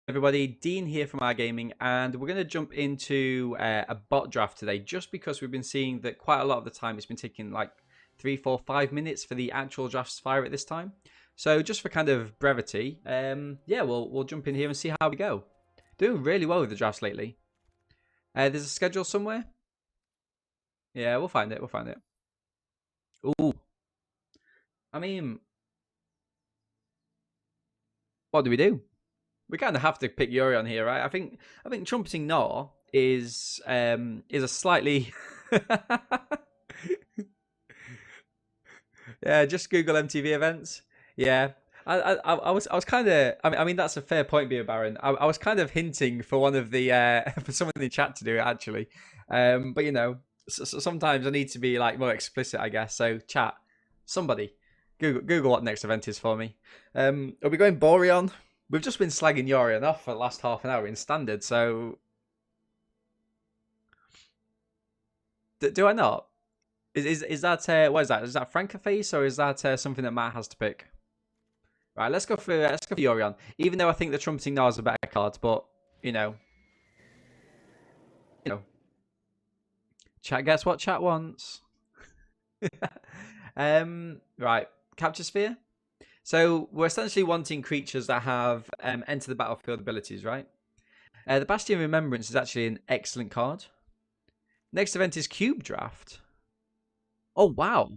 Everybody, Dean here from Our Gaming, and we're going to jump into a bot draft today, just because we've been seeing that quite a lot of the time it's been taking like 3, 4, 5 minutes for the actual drafts to fire at this time. So just for kind of brevity, yeah, we'll jump in here and see how we go. Doing really well with the drafts lately. There's a schedule somewhere. Yeah, we'll find it. We'll find it. Ooh, I mean, what do we do? We kind of have to pick Yuri on here, right? I think trumpeting Nor is a slightly yeah. Just Google MTV events. Yeah, I was kind of. I mean that's a fair point, Beer Baron. I was kind of hinting for one of the for someone in the chat to do it actually, but you know sometimes I need to be like more explicit, I guess. So chat, somebody, Google what next event is for me. Are we going Boreon? We've just been slagging Yorion off for the last half an hour in standard, so do I not? Is that what is that? Is that Frankerface or is that something that Matt has to pick? Right, let's go for Yorion. Even though I think the trumpeting Nar is a better card, but you know, chat gets what chat wants. Right, Capture Sphere. So we're essentially wanting creatures that have enter the battlefield abilities, right? The Bastion Remembrance is actually an excellent card. Next event is Cube Draft. Oh, wow.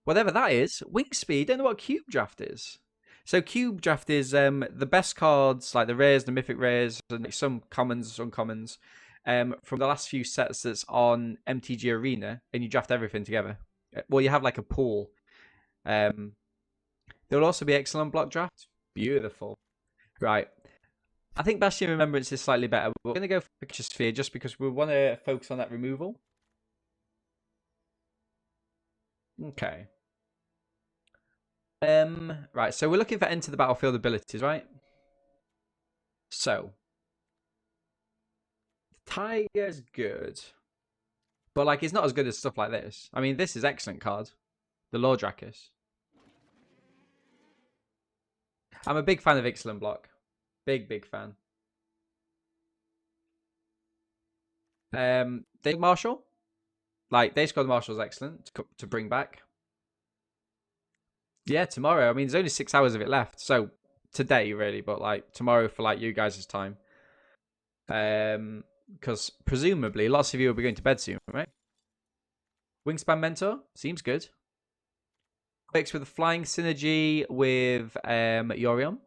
Whatever that is, Wing Speed, don't know what Cube Draft is. So Cube Draft is the best cards, like the rares, the mythic rares, and some commons, uncommons, from the last few sets that's on MTG Arena, and you draft everything together. Well, you have like a pool. There will also be excellent block draft. Beautiful. Right. I think Bastion Remembrance is slightly better. We're going to go for Picture Sphere just because we want to focus on that removal. Okay. Right, so we're looking for enter the battlefield abilities, right? So Tiger's good. But like it's not as good as stuff like this. I mean, this is excellent card. The Lordrakis. I'm a big fan of excellent block. Big fan. Day Marshall. Like Day Squad Marshall is excellent to bring back. Yeah, tomorrow. I mean, there's only 6 hours of it left. So today, really, but like tomorrow for like you guys' time. Because presumably lots of you will be going to bed soon, right? Wingspan Mentor seems good. Clicks with a flying synergy with Yorion.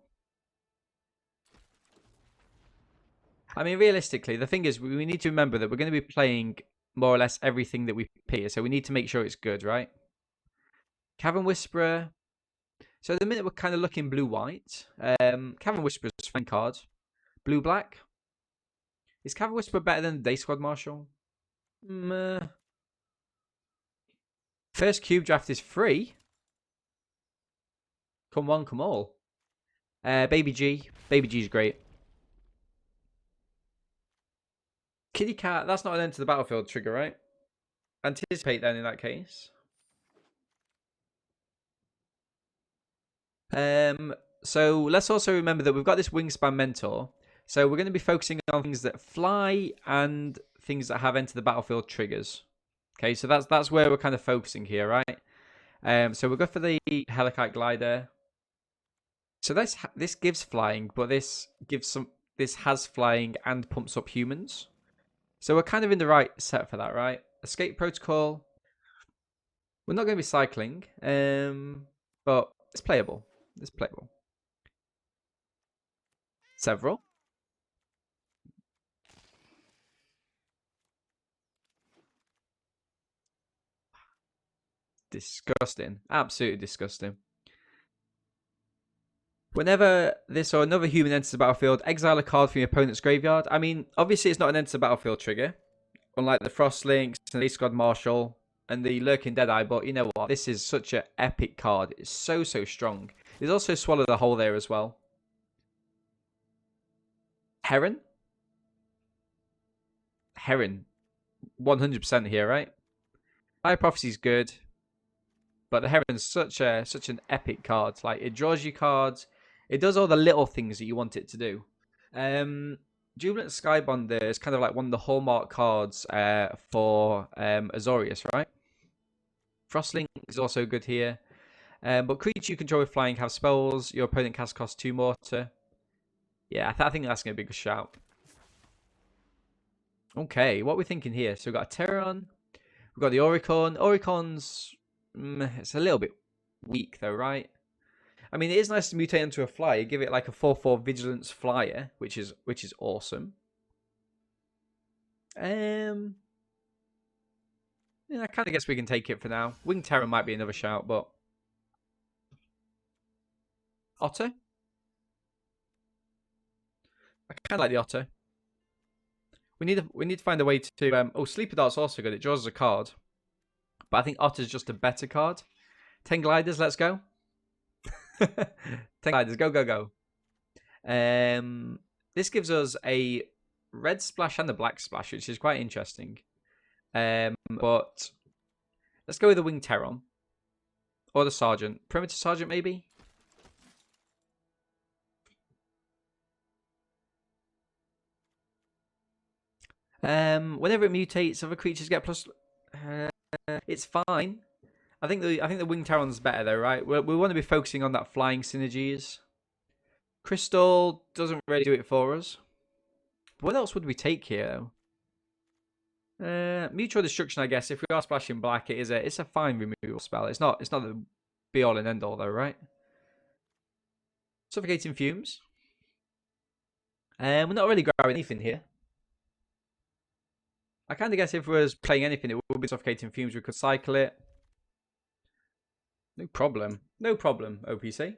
I mean, realistically, the thing is, we need to remember that we're going to be playing more or less everything that we pick here, so we need to make sure it's good, right? Cavern Whisperer. So at the minute we're kind of looking blue-white. Cavern Whisperer's a fine card. Blue-black. Is Cavern Whisperer better than Day Squad Marshal? First Cube Draft is free. Come one, come all. Baby G. Baby G is great. Kitty Cat, that's not an enter the battlefield trigger, right? Anticipate then in that case. So let's also remember that we've got this Wingspan Mentor. So we're going to be focusing on things that fly and things that have enter the battlefield triggers. Okay, so that's where we're kind of focusing here, right? So we'll go for the Helicite Glider. So this gives flying, but this has flying and pumps up humans. So we're kind of in the right set for that, right? Escape Protocol. We're not going to be cycling, but it's playable. It's playable. Several. Disgusting. Absolutely disgusting. Whenever this or another human enters the battlefield, exile a card from your opponent's graveyard. I mean, obviously it's not an enter the battlefield trigger, unlike the Frost Links and the Squad Marshal and the Lurking Deadeye, but you know what? This is such an epic card. It's so strong. There's also Swallow the Hole there as well. Heron? Heron. 100% here, right? High Prophecy's good. But the Heron's such an epic card. Like, it draws you cards. It does all the little things that you want it to do. Jubilant Skybonder is kind of like one of the hallmark cards for Azorius, right? Frostlink is also good here. But creature you control with flying have spells. Your opponent cast cost 2 mortar. Yeah, I think that's going to be a good shout. Okay, what are we thinking here? So we've got a Terran. We've got the Oricon. Oricon's... it's a little bit weak though, right? I mean, it is nice to mutate into a flyer. Give it like a 4/4 Vigilance flyer, which is awesome. Yeah, I kind of guess we can take it for now. Wing Terror might be another shout, but Otter. I kind of like the Otter. We need to find a way to. Oh, Sleeper Dart's also good. It draws us a card, but I think Otter's just a better card. 10 Gliders, let's go. 10 Gliders, go go go. This gives us a red splash and a black splash, which is quite interesting. But let's go with the Wing Terron or the Sergeant. Perimeter Sergeant, maybe. Whenever it mutates, other creatures get plus. It's fine. I think the Wing Terron's better though, right? We want to be focusing on that flying synergies. Crystal doesn't really do it for us. What else would we take here, though? Mutual Destruction, I guess. If we are splashing black, it's a fine removal spell. It's not the be all and end all though, right? Suffocating Fumes. We're not really grabbing anything here. I kind of guess if we was playing anything, it would be Suffocating Fumes. We could cycle it. No problem. No problem, OPC.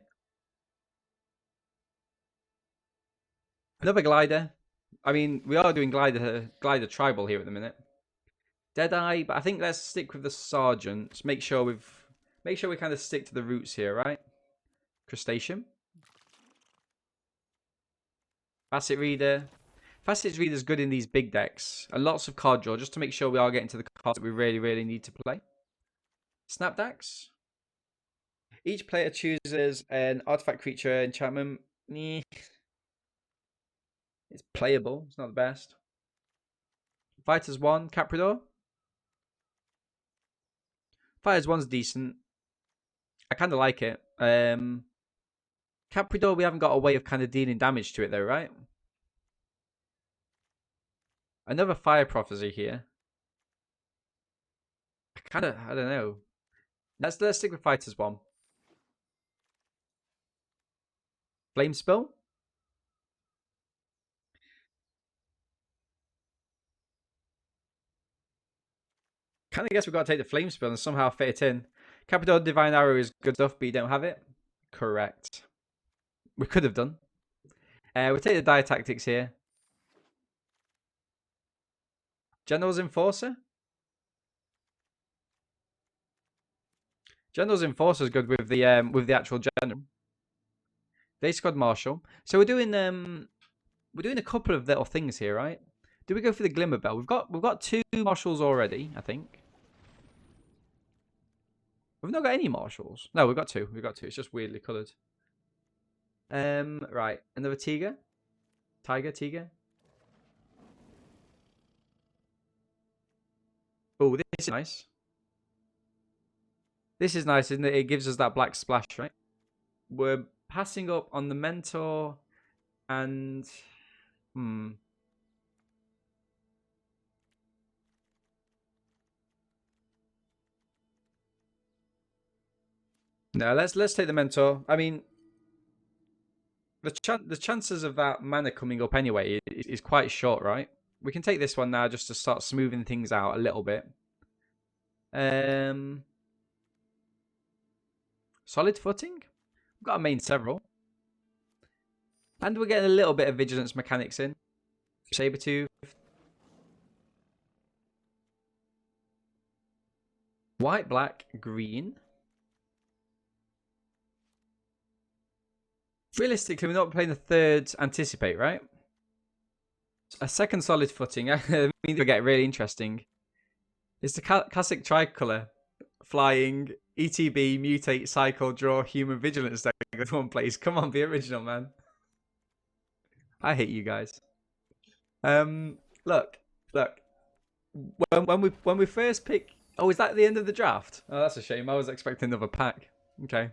Another Glider. I mean, we are doing Glider Tribal here at the minute. Deadeye, but I think let's stick with the Sergeant. Make sure we kind of stick to the roots here, right? Crustacean. Facet Reader. Facet Reader is good in these big decks. And lots of card draw, just to make sure we are getting to the cards that we really, really need to play. Snapdax. Each player chooses an artifact creature enchantment. It's playable. It's not the best. Fighters 1, Caprador. Fighters 1's decent. I kind of like it. Caprador, we haven't got a way of kind of dealing damage to it though, right? Another Fire Prophecy here. I don't know. Let's stick with Fighters 1. Flame Spill. Kind of guess we've got to take the Flame Spill and somehow fit it in. Caprador Divine Arrow is good stuff, but you don't have it. Correct. We could have done. We'll take the Dire Tactics here. General's Enforcer. General's Enforcer is good with the actual general. Day Squad Marshal. So we're doing a couple of little things here, right? Do we go for the Glimmer Bell? We've got 2 marshals already, I think. We've not got any marshals. No, we've got 2. We've got 2. It's just weirdly coloured. Right. Another Tiger. Tiger. Oh, this is nice. This is nice, isn't it? It gives us that black splash, right? We're passing up on the Mentor and... No, let's take the Mentor. I mean, the chances of that mana coming up anyway is quite short, right? We can take this one now just to start smoothing things out a little bit. Solid Footing. We've got a main several. And we're getting a little bit of Vigilance mechanics in. Sabertooth. White, black, green. Realistically, we're not playing the third Anticipate, right? A second Solid Footing. I mean, it'll get really interesting. It's the classic tricolour. flying, ETB, mutate, cycle, draw, human vigilance deck with one place. Come on, be original, man. I hate you guys. Look, look. When we first pick, oh, is that the end of the draft? Oh, that's a shame. I was expecting another pack. Okay.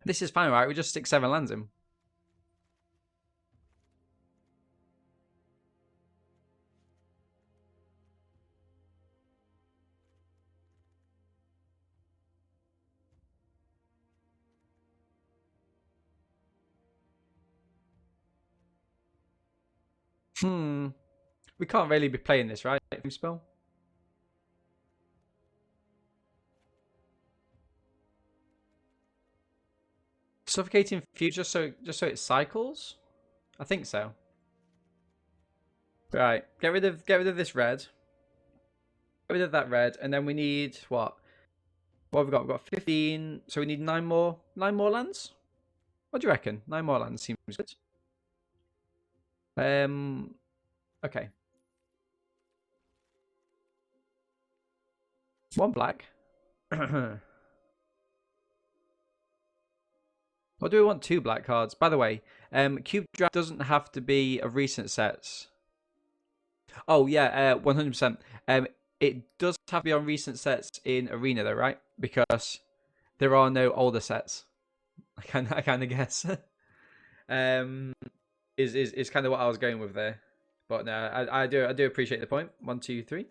This is fine, right? We just stick 7 lands in. We can't really be playing this, right? Spell. Suffocating future, just so it cycles. I think so. Right, get rid of this red. Get rid of that red, and then we need what? What have we got? We've got 15, so we need 9 more lands. What do you reckon? 9 more lands seems good. Okay. 1 black. Or do we want 2 black cards? By the way, Cube Draft doesn't have to be of recent sets. Oh yeah, 100%. It does have to be on recent sets in Arena though, right? Because there are no older sets. I kind of guess. Is kind of what I was going with there. But no, I do appreciate the point. 1, 2, 3.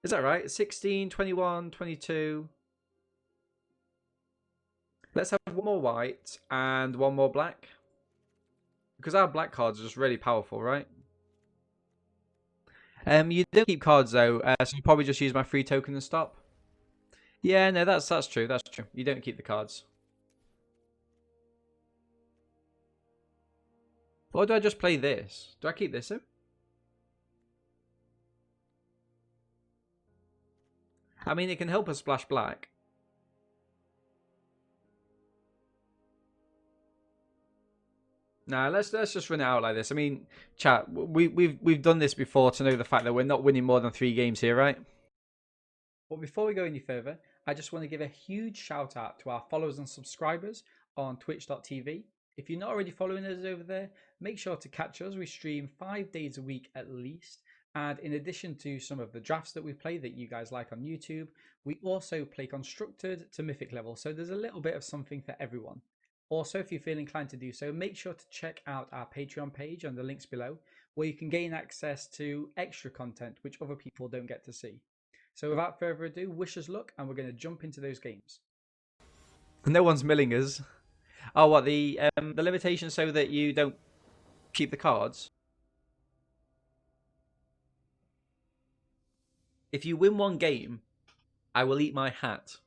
Is that right? 16, 21, 22. Let's have 1 more white and 1 more black. Because our black cards are just really powerful, right? You don't keep cards though, so you probably just use my free token and stop. Yeah, no, that's true. That's true. You don't keep the cards. Or do I just play this? Do I keep this in? I mean, it can help us splash black. Nah, let's just run it out like this. I mean, chat, we've done this before to know the fact that we're not winning more than 3 games here, right? But before we go any further, I just want to give a huge shout out to our followers and subscribers on twitch.tv. If you're not already following us over there, make sure to catch us. We stream 5 days a week at least. And in addition to some of the drafts that we play that you guys like on YouTube, we also play constructed to mythic level. So there's a little bit of something for everyone. Also, if you feel inclined to do so, make sure to check out our Patreon page on the links below, where you can gain access to extra content which other people don't get to see. So without further ado, wish us luck, and we're going to jump into those games. No one's milling us. Oh, what, the limitation so that you don't keep the cards? If you win 1 game, I will eat my hat.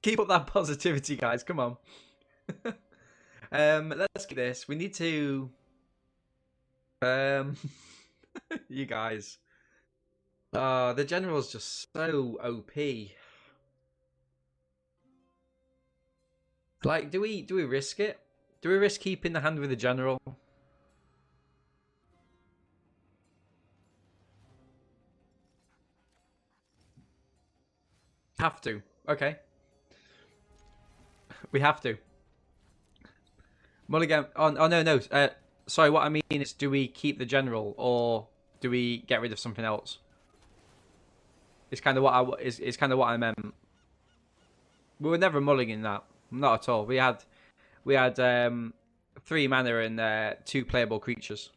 Keep up that positivity, guys. Come on. Let's get this. We need to... you guys. The general's just so OP. Like, do we risk it? Do we risk keeping the hand with the general? Have to. Okay. We have to. Mulligan. Oh no. Sorry. What I mean is, do we keep the general or do we get rid of something else? It's kind of what I meant. We were never mulliganing that. Not at all. We had 3 mana and 2 playable creatures.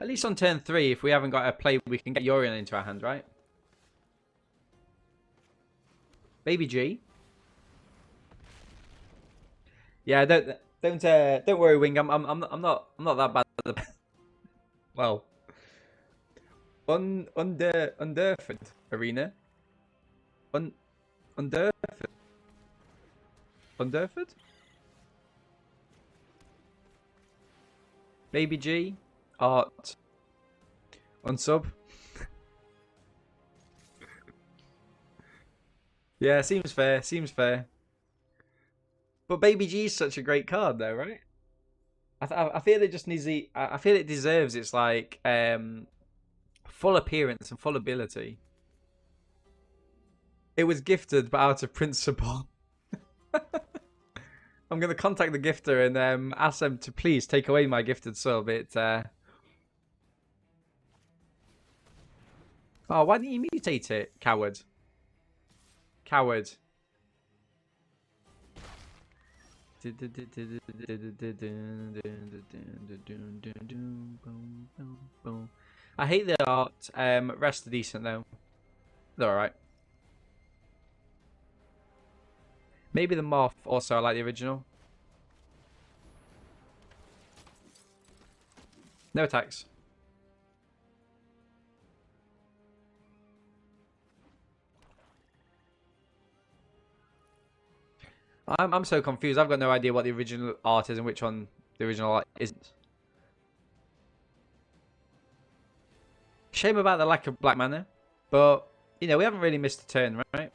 At least on turn 3, if we haven't got a play, we can get Yorion into our hand, right? Baby G. Yeah, don't worry, Wing. I'm not that bad. Well, Underford Arena. Underford. Baby G. Art. Unsub. Yeah, seems fair. But Baby G is such a great card, though, right? I feel it just needs the. I feel it deserves its like full appearance and full ability. It was gifted, but out of principle. I'm gonna contact the gifter and ask them to please take away my gifted sub. Oh, why didn't you mutate it, coward? Coward. I hate the art. Rest are decent though. They're alright. Maybe the morph also I like the original. No attacks. I'm so confused. I've got no idea what the original art is and which one the original art isn't. Shame about the lack of black mana, but you know we haven't really missed a turn, right?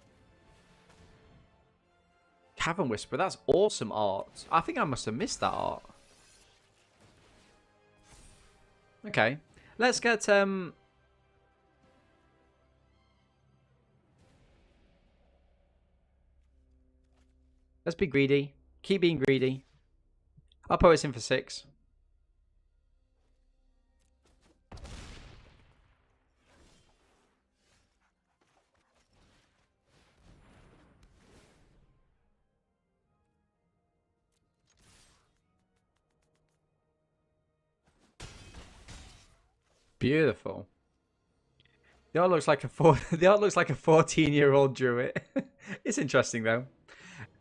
Cavern Whisper, that's awesome art. I think I must have missed that art. Okay, let's get let's be greedy. Keep being greedy. I'll put us in for 6. Beautiful. The art looks like a the art looks like a 14-year-old drew it. It's interesting though.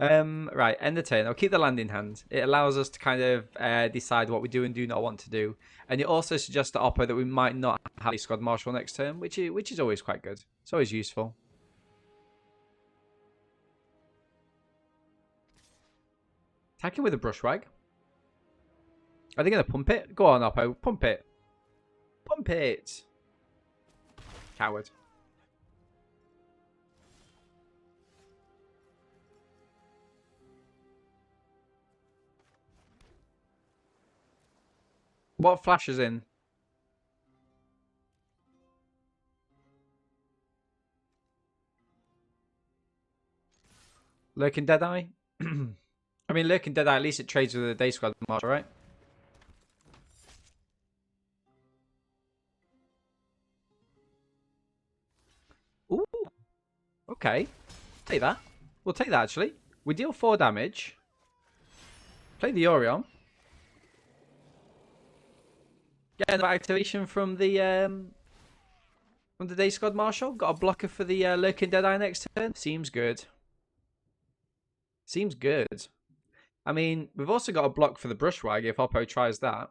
Right, end the turn. I'll keep the land in hand. It allows us to kind of decide what we do and do not want to do, and it also suggests to Oppo that we might not have a squad marshal next turn, which is always quite good. It's always useful. Attacking with a brushwag. Are they going to pump it? Go on, Oppo, pump it. Pump it. Coward. What flashes in? Lurking Deadeye? I mean, Lurking Deadeye, at least it trades with a day squad marshal, right? Ooh. Okay. Take that. We'll take that, actually. We deal 4 damage. Play the Orion. Get another activation from the day squad marshal. Got a blocker for the Lurking Deadeye next turn. Seems good. Seems good. I mean, we've also got a block for the Brushwag if Oppo tries that.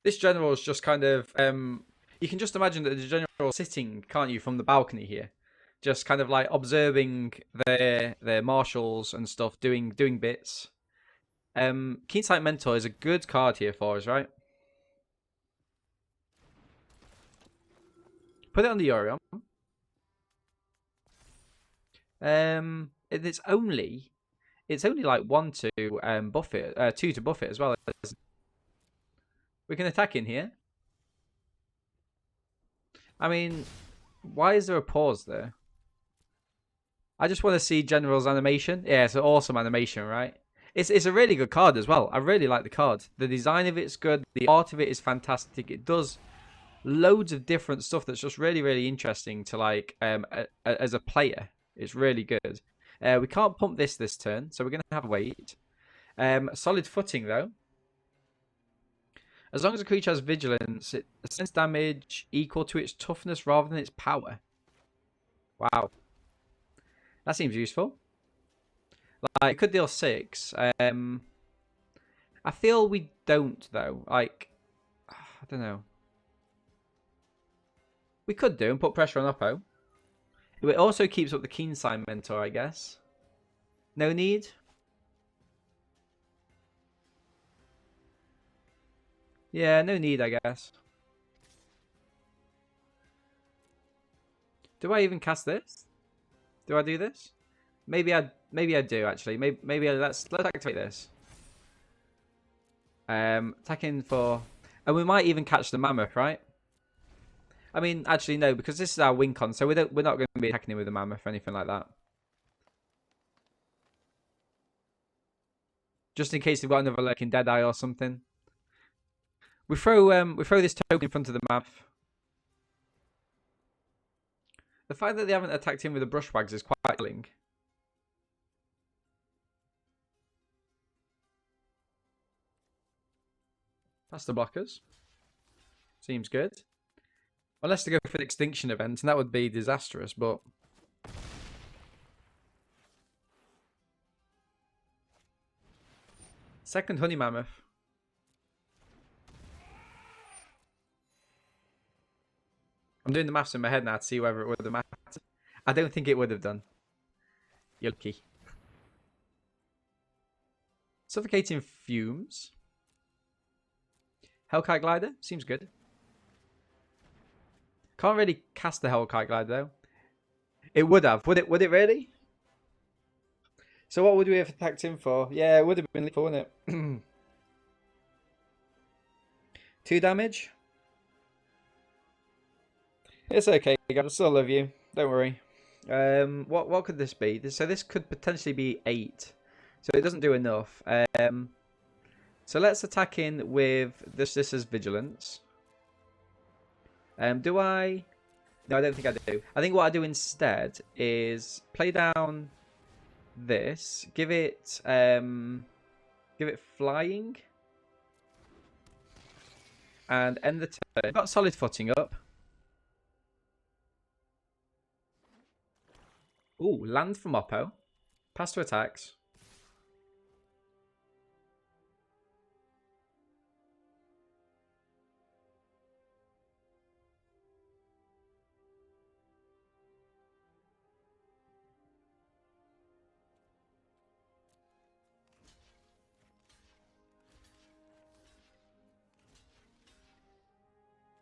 This general is just kind of you can just imagine that the general is sitting, can't you, from the balcony here, just kind of like observing their marshals and stuff, doing bits. Keensight Mentor is a good card here for us, right? Put it on the Orion. It's only like 1 to buff it, 2 to buff it as well. We can attack in here. I mean, why is there a pause there? I just want to see General's animation. Yeah, it's an awesome animation, right? It's a really good card as well. I really like the card. The design of it's good. The art of it is fantastic. It does loads of different stuff that's just really, really interesting to like as a player. It's really good. We can't pump this turn, so we're going to have to wait. Solid footing, though. As long as a creature has vigilance, it sends damage equal to its toughness rather than its power. Wow. That seems useful. Like, it could deal 6. I feel we don't, though. Like, I don't know. We could do and put pressure on Oppo. It also keeps up the Keensight Mentor, I guess. No need. Yeah, no need, I guess. Do I even cast this? Do I do this? Maybe I do actually. Maybe let's activate this. Attacking for, and we might even catch the mammoth, right? I mean, actually no, because this is our win con, so we're not going to be attacking him with the mammoth or anything like that. Just in case they've got another lurking Deadeye or something. We throw this token in front of the mammoth. The fact that they haven't attacked him with the brushwags is quite telling. That's the blockers. Seems good. Unless they go for an extinction event, and that would be disastrous, but... Second honey mammoth. I'm doing the maths in my head now to see whether it would have mattered. I don't think it would have done. You're lucky. Suffocating fumes. Hellkite glider seems good. Can't really cast the Hellkite glider though. It would have. Would it? Would it really? So what would we have attacked him for? Yeah, it would have been lethal, wouldn't it? 2 damage. It's okay, guys. I still love you. Don't worry. What could this be? So this could potentially be 8. So it doesn't do enough. So let's attack in with this. This is vigilance. Do I? No, I don't think I do. I think what I do instead is play down this. Give it flying, and end the turn. I've got solid footing up. Ooh, land from Oppo. Pass to attacks.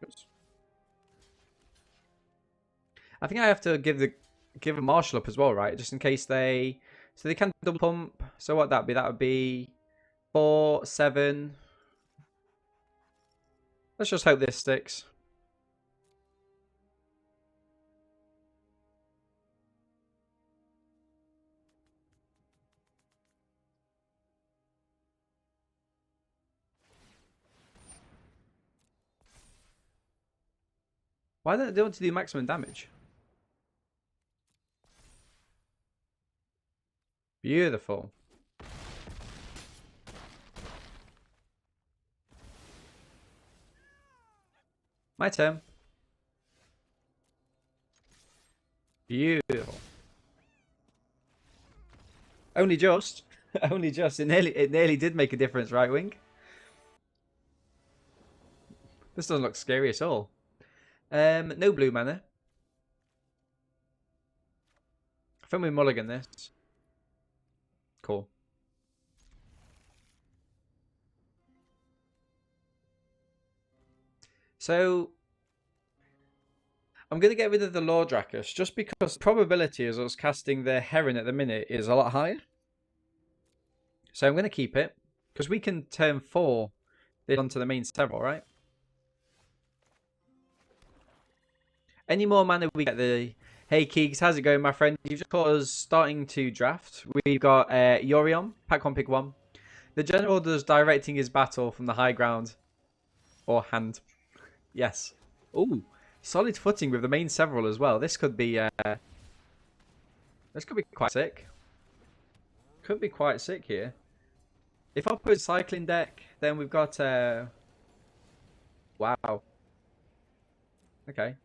Oops. I think I have to give a marshal up as well, right? Just in case they... So they can double pump. So what that be? That would be 4, 7. Let's just hope this sticks. Why don't they want to do maximum damage? Beautiful. My turn. Beautiful. Only just. Only just. It nearly did make a difference, right wing. This doesn't look scary at all. No blue mana. I think we mulligan this. Cool. So I'm going to get rid of the Lordrakus just because the probability of us casting the Heron at the minute is a lot higher. So I'm going to keep it because we can turn 4 this onto the main several, right? Any more mana we get the... Hey Keegs, how's it going, my friend? You've just caught us starting to draft. We've got Yorion, pack 1, pick 1. The general does directing his battle from the high ground. Or hand. Yes. Ooh, solid footing with the main several as well. This could be quite sick. Could be quite sick here. If I put cycling deck, then we've got wow. Okay.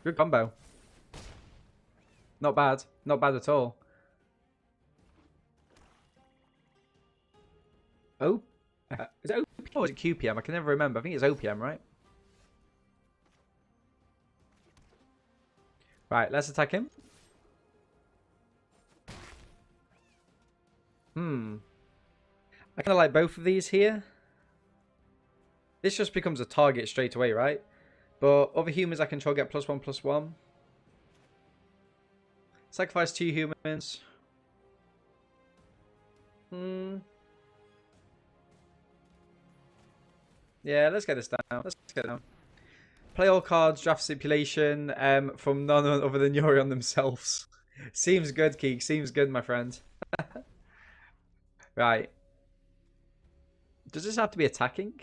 Good combo. Not bad. Not bad at all. Oh, is it OPM or is it QPM? I can never remember. I think it's OPM, right? Right, let's attack him. I kind of like both of these here. This just becomes a target straight away, right? But other humans I control get +1/+1. Sacrifice 2 humans. Yeah, let's get this down. Let's get it down. Play all cards, draft stipulation from none other than Yorion themselves. Seems good, Keek. Seems good, my friend. Right. Does this have to be attacking?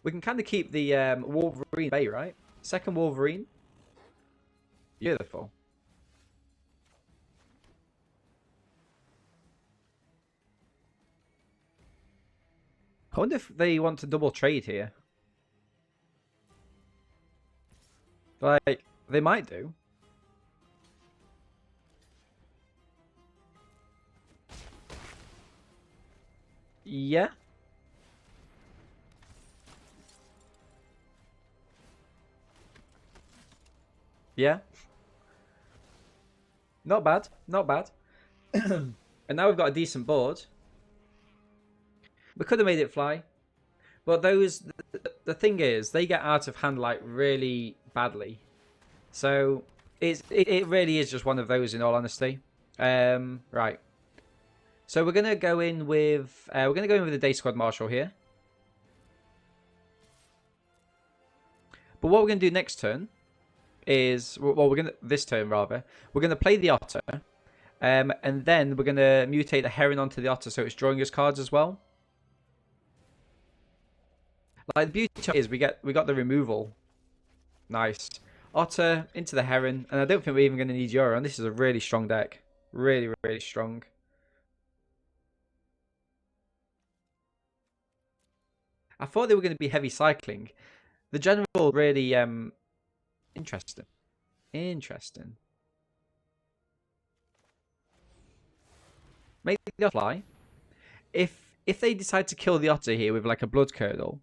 We can kind of keep the Wolverine Bay, right? Second Wolverine. Beautiful. I wonder if they want to double trade here. Like, they might do. Yeah. Yeah. Not bad. Not bad. And now we've got a decent board. We could have made it fly. But the thing is, they get out of hand like really badly. So it really is just one of those in all honesty. Right. So we're gonna go in with the Day Squad Marshal here. But what we're gonna do next turn is this turn rather. We're gonna play the Otter. And then we're gonna mutate the Heron onto the Otter so it's drawing us cards as well. Like the beauty is we got the removal. Nice. Otter into the Heron, and I don't think we're even gonna need Euron. This is a really strong deck. Really, really strong. I thought they were going to be heavy cycling. The general really interesting. Interesting. Make the Otter fly. If they decide to kill the Otter here with like a blood curdle,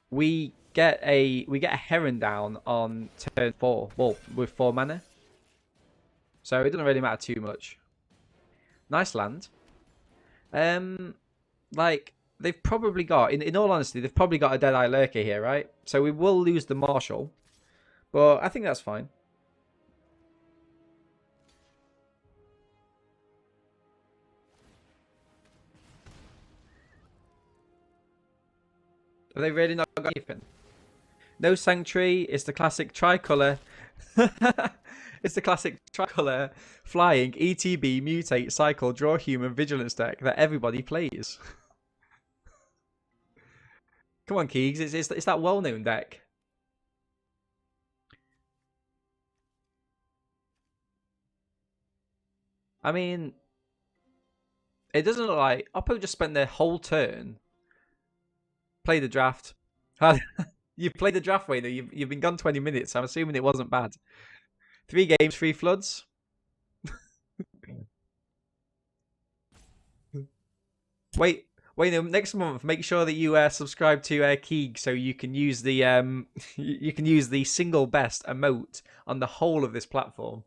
we get a Heron down on turn 4. Well, with 4 mana. So it doesn't really matter too much. Nice land. Like they've probably got, in all honesty, they've probably got a Deadeye Lurker here, right? So we will lose the Marshal, but I think that's fine. Have they really not got anything? No Sanctuary. It's the classic tricolour. It's the classic tricolour flying ETB mutate cycle draw human vigilance deck that everybody plays. Come on, Keegs. It's that well-known deck. I mean, it doesn't look like Oppo just spent their whole turn. Play the draft. You played the draft, Wayne. You've been gone 20 minutes. I'm assuming it wasn't bad. 3 games, 3 floods. Wait, next month, make sure that you subscribe to Keeg so you can use the you can use the single best emote on the whole of this platform.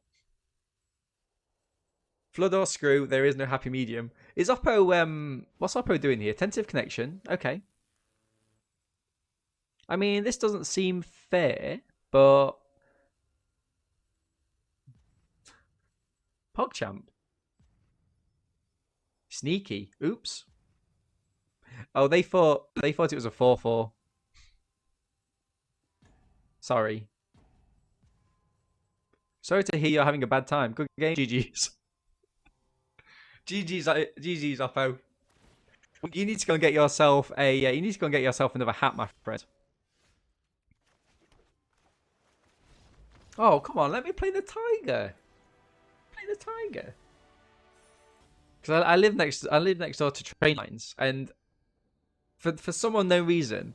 Flood or screw, there is no happy medium. Is Oppo what's Oppo doing here? Tentative connection. Okay. I mean, this doesn't seem fair, but PogChamp. Sneaky. Oops. Oh, they thought it was a 4/4. Sorry. Sorry to hear you're having a bad time. Good game, GG's. GG's, Oppo. You need to go and get yourself another hat, my friend. Oh, come on, let me play the tiger. Play the tiger. Because I live next door to train lines, and for some unknown reason,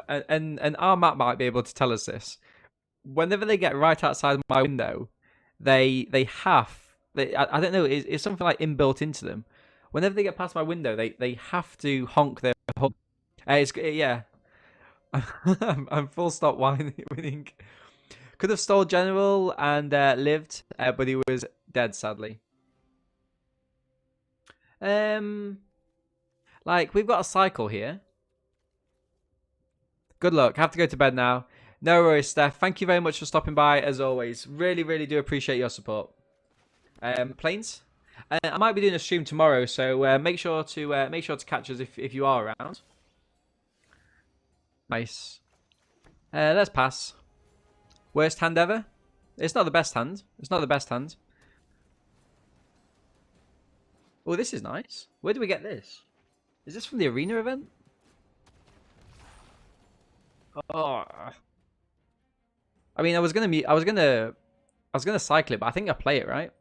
and our map might be able to tell us this. Whenever they get right outside my window, I don't know, it's something like inbuilt into them. Whenever they get past my window, they have to honk their horn. Yeah. I'm full stop winning. Could have stole General and lived, but he was dead, sadly. Like, we've got a cycle here. Good luck. I have to go to bed now. No worries, Steph. Thank you very much for stopping by, as always. Really, really do appreciate your support. Planes? I might be doing a stream tomorrow, so make sure to catch us if you are around. Nice. Let's pass. Worst hand ever? It's not the best hand. It's not the best hand. Oh, this is nice. Where do we get this? Is this from the arena event? Oh. I mean, I was gonna cycle it, but I think I play it, right?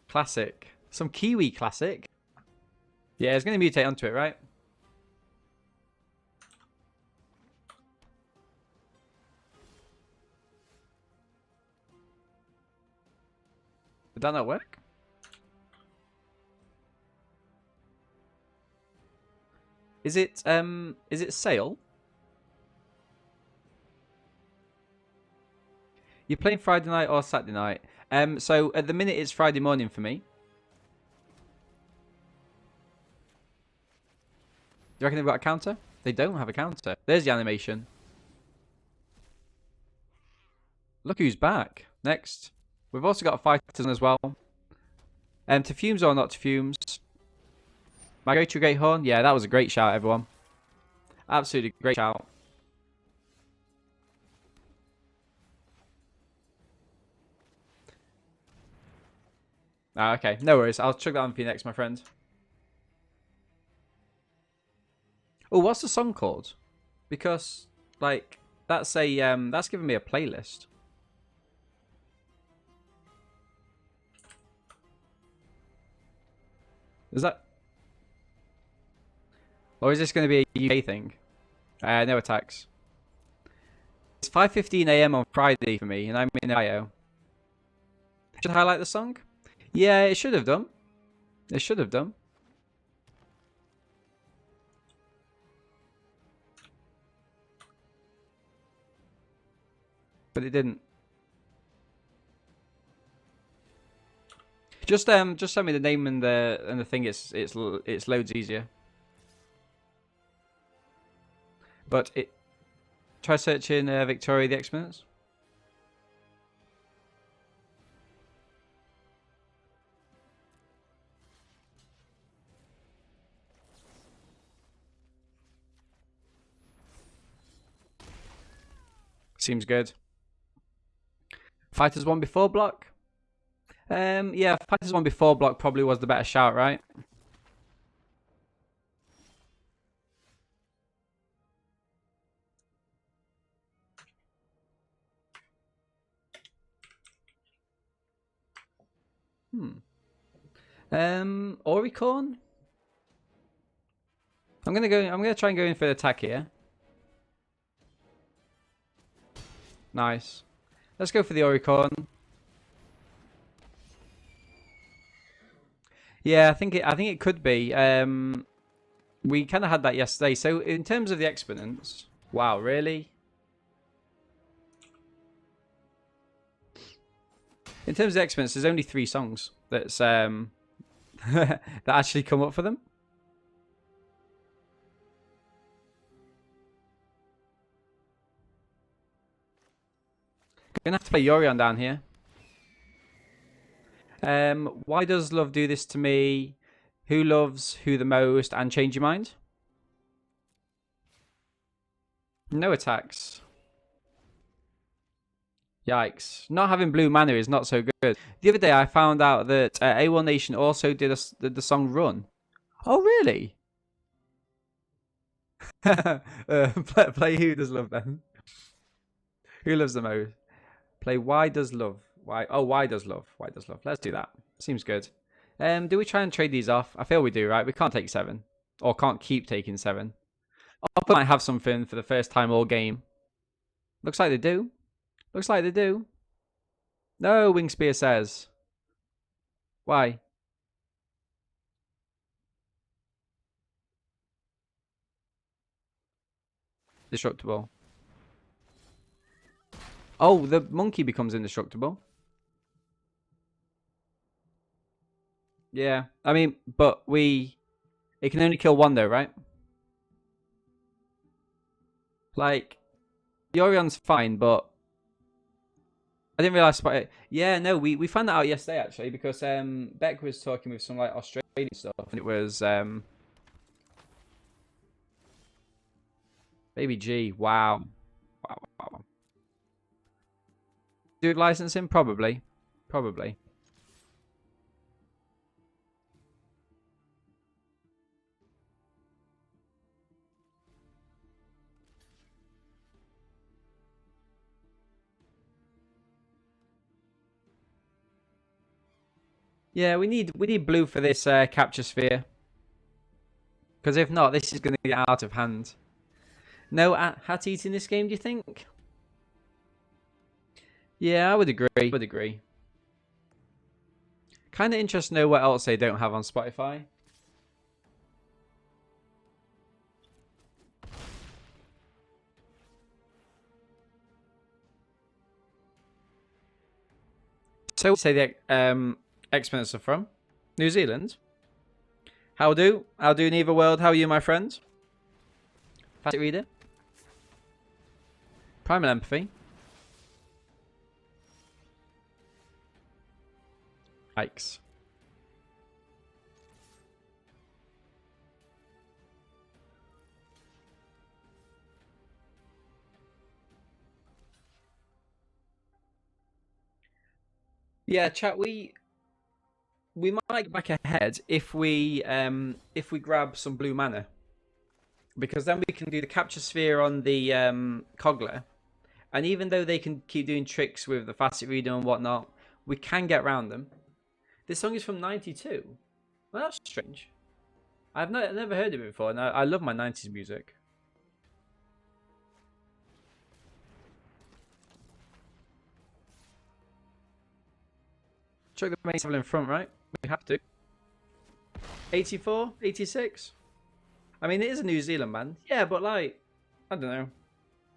Classic. Some Kiwi classic. Yeah, it's gonna mutate onto it, right? Did that not work? Is it sale? You're playing Friday night or Saturday night? So at the minute it's Friday morning for me. Do you reckon they've got a counter? They don't have a counter. There's the animation. Look who's back. Next. We've also got fighters as well. To fumes or not to fumes? My go-to great horn? Yeah, that was a great shout, everyone. Absolutely great shout. Okay, no worries. I'll chuck that on for you next, my friend. Oh, what's the song called? Because, like, that's giving me a playlist. Is that... Or is this going to be a UK thing? No attacks. It's 5:15 AM on Friday for me, and I'm in Ohio. Should I highlight the song? Yeah, it should have done. It should have done. But it didn't. Just send me the name and the thing. It's loads easier. But try searching Victoria the X-Minutes. Seems good. Fighters won before block. Yeah, Fighters won before block probably was the better shout, right? Oricorn. I'm gonna try and go in for the attack here. Nice. Let's go for the Oricorn. Yeah, I think it could be. We kind of had that yesterday. So in terms of the exponents, wow, really? In terms of the exponents, there's only 3 songs that's that actually come up for them. Gonna have to play Yorion down here. Why does love do this to me? Who loves who the most? And change your mind? No attacks. Yikes. Not having blue mana is not so good. The other day I found out that A1 Nation also did the song Run. Oh, really? Play Who Does Love then. Who loves the most? Play Why Does Love. Why? Oh, Why Does Love. Why Does Love. Let's do that. Seems good. Do we try and trade these off? I feel we do, right? We can't take 7. Or can't keep taking 7. Oppa might have something for the first time all game. Looks like they do. Looks like they do. No, Wingspear says. Why? Destructible. Oh, the monkey becomes indestructible. Yeah, I mean, but it can only kill one though, right? Like, the Orion's fine, but I didn't realize about it. Yeah, no, we found that out yesterday actually because Beck was talking with some like Australian stuff, and it was Baby G. Wow, wow, wow. Wow. Dude, licensing probably, probably. Yeah, we need blue for this capture sphere because if not, this is going to get out of hand. No hat eat in this game, do you think? Yeah, I would agree. Would agree. Kind of interested to know what else they don't have on Spotify. So say the experts are from New Zealand. How do? How do Neva World? How are you, my friend? Facet reader. Primal empathy. Yikes. Yeah, chat. We might get back ahead if we grab some blue mana because then we can do the capture sphere on the Cogler, and even though they can keep doing tricks with the facet reader and whatnot, we can get around them. This song is from '92. Well, that's strange. I've never heard it before, and I love my '90s music. Chuck the main level in front, right? We have to. 84, 86. I mean, it is a New Zealand band. Yeah, but like, I don't know.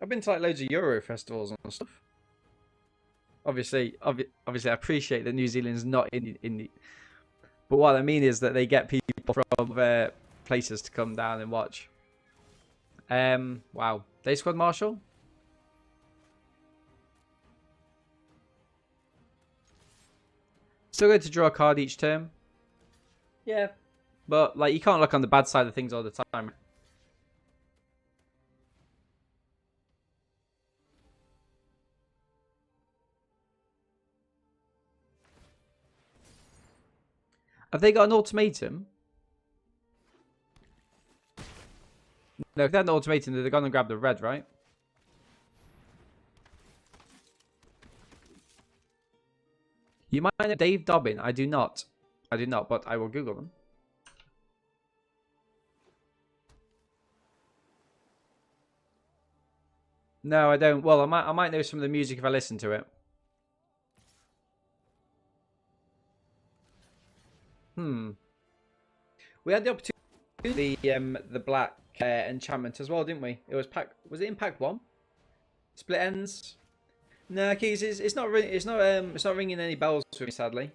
I've been to like loads of Euro festivals and stuff. Obviously, I appreciate that New Zealand's not in the. But what I mean is that they get people from places to come down and watch. Wow. Day Squad Marshall. Still good to draw a card each turn. Yeah, but like you can't look on the bad side of things all the time. Have they got an ultimatum? No, if they had an ultimatum, they're gonna grab the red, right? You might know Dave Dobbin. I do not. I do not, but I will Google them. No, I don't. Well, I might know some of the music if I listen to it. Hmm. We had the opportunity the black enchantment as well, didn't we? It was pack. Was it in pack one? Split ends. No, Keys, it's not it's not ringing any bells for me, sadly.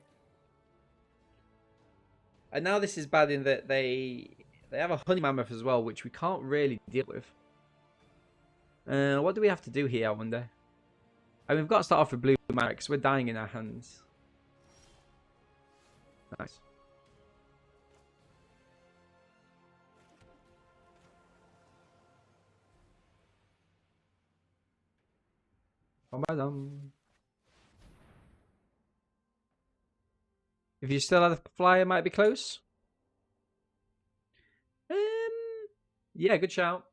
And now this is bad in that they have a honey mammoth as well, which we can't really deal with. What do we have to do here? I wonder. I mean, we've got to start off with blue mana because we're dying in our hands. Nice. If you still have a flyer, might be close. Um, yeah, good shout.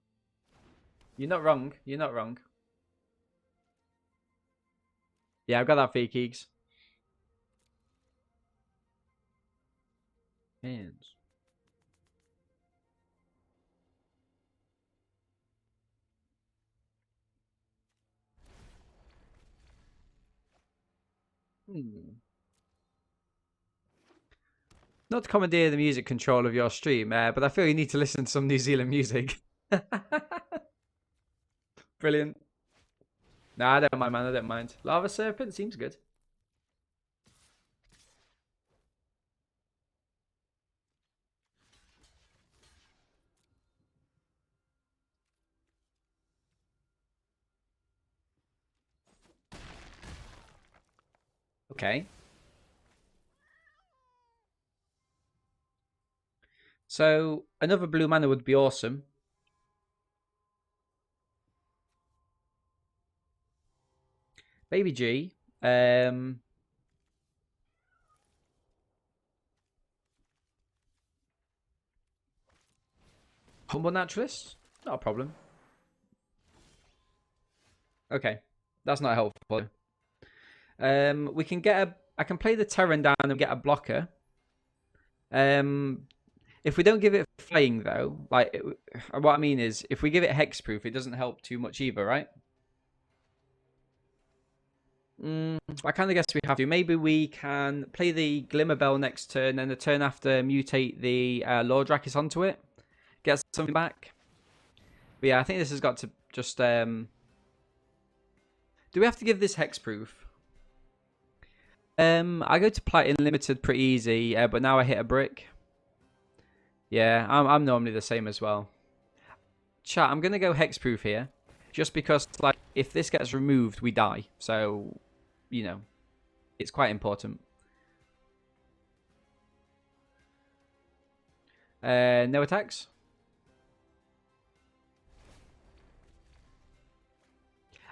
You're not wrong. You're not wrong. Yeah, I've got that for you, Keegs. Hands. Not to commandeer the music control of your stream, but I feel you need to listen to some New Zealand music. Brilliant. Nah, I don't mind, man. I don't mind. Lava Serpent seems good. Okay. So another blue mana would be awesome. Baby G. Humble Naturalist? Not a problem. Okay. That's not helpful. We can get a... I can play the Terran down and get a blocker. If we don't give it flying, though, like... what I mean is, if we give it hexproof, it doesn't help too much either, right? I kind of guess we have to. Maybe we can play the Glimmerbell next turn, and the turn after mutate the Lordrakis onto it. Get something back. But yeah, I think this has got to just... Do we have to give this hexproof? I go to Platinum Limited pretty easy, but now I hit a brick. Yeah, I'm normally the same as well. Chat, I'm going to go hexproof here. Just because, like, if this gets removed, we die. So, you know, it's quite important. No attacks?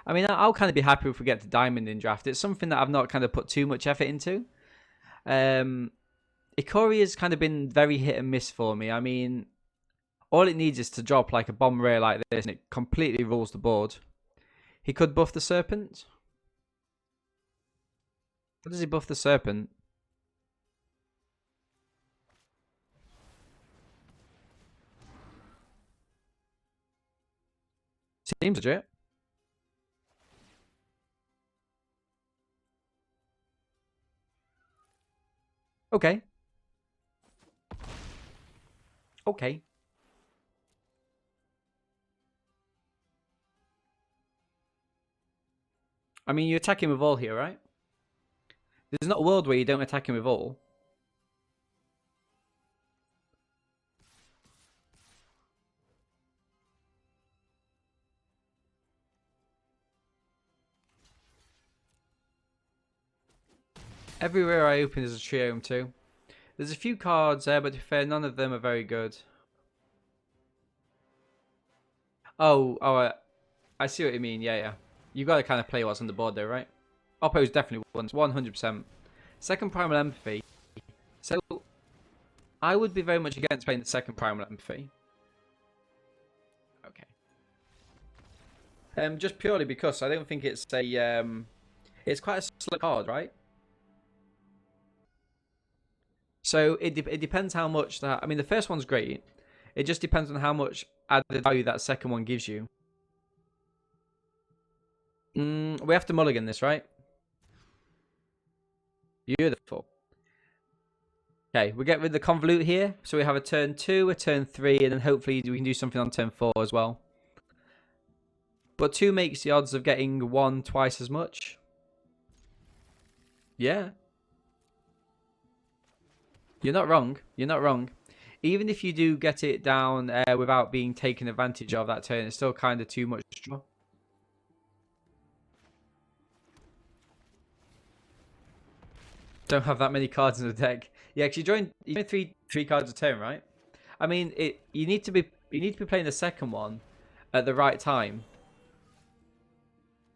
I mean, I'll kind of be happy if we get to Diamond in draft. It's something that I've not kind of put too much effort into. Ikoria has kind of been very hit and miss for me. I mean, all it needs is to drop like a bomb rare like this, and it completely rules the board. He could buff the Serpent. What does he buff the Serpent? Seems legit. Okay. Okay. I mean, you attack him with all here, right? There's not a world where you don't attack him with all. Everywhere I open is a Triome too. There's a few cards there, but to be fair, none of them are very good. Oh, I see what you mean. Yeah. You got to kind of play what's on the board there, right? Oppo's definitely wins, 100%. Second Primal Empathy. So, I would be very much against playing the second Primal Empathy. Okay. Just purely because I don't think it's a... it's quite a slow card, right? So, it depends how much that... I mean, the first one's great. It just depends on how much added value that second one gives you. We have to mulligan this, right? Beautiful. Okay, we get rid of the Convolute here. So we have a turn 2, a turn 3, and then hopefully we can do something on turn 4 as well. But 2 makes the odds of getting 1 twice as much. Yeah. You're not wrong. You're not wrong. Even if you do get it down without being taken advantage of that turn, it's still kind of too much draw. Don't have that many cards in the deck. Yeah, because you join three cards a turn, right? I mean, you need to be playing the second one at the right time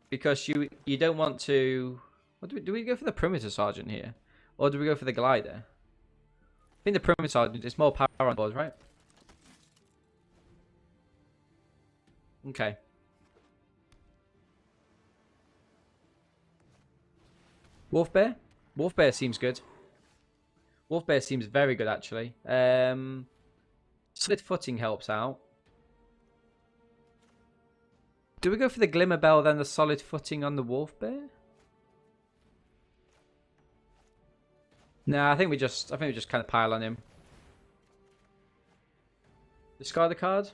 because you don't want to. What do we go for the Perimeter Sergeant here, or do we go for the Glider? I think the Perimeter Sergeant is more power on board, right? Okay. Wolf Bear? Wolf Bear seems good. Wolf Bear seems very good, actually. Solid Footing helps out. Do we go for the Glimmer Bell, then the Solid Footing on the Wolf Bear? Nah, I think we just kind of pile on him. Discard the card.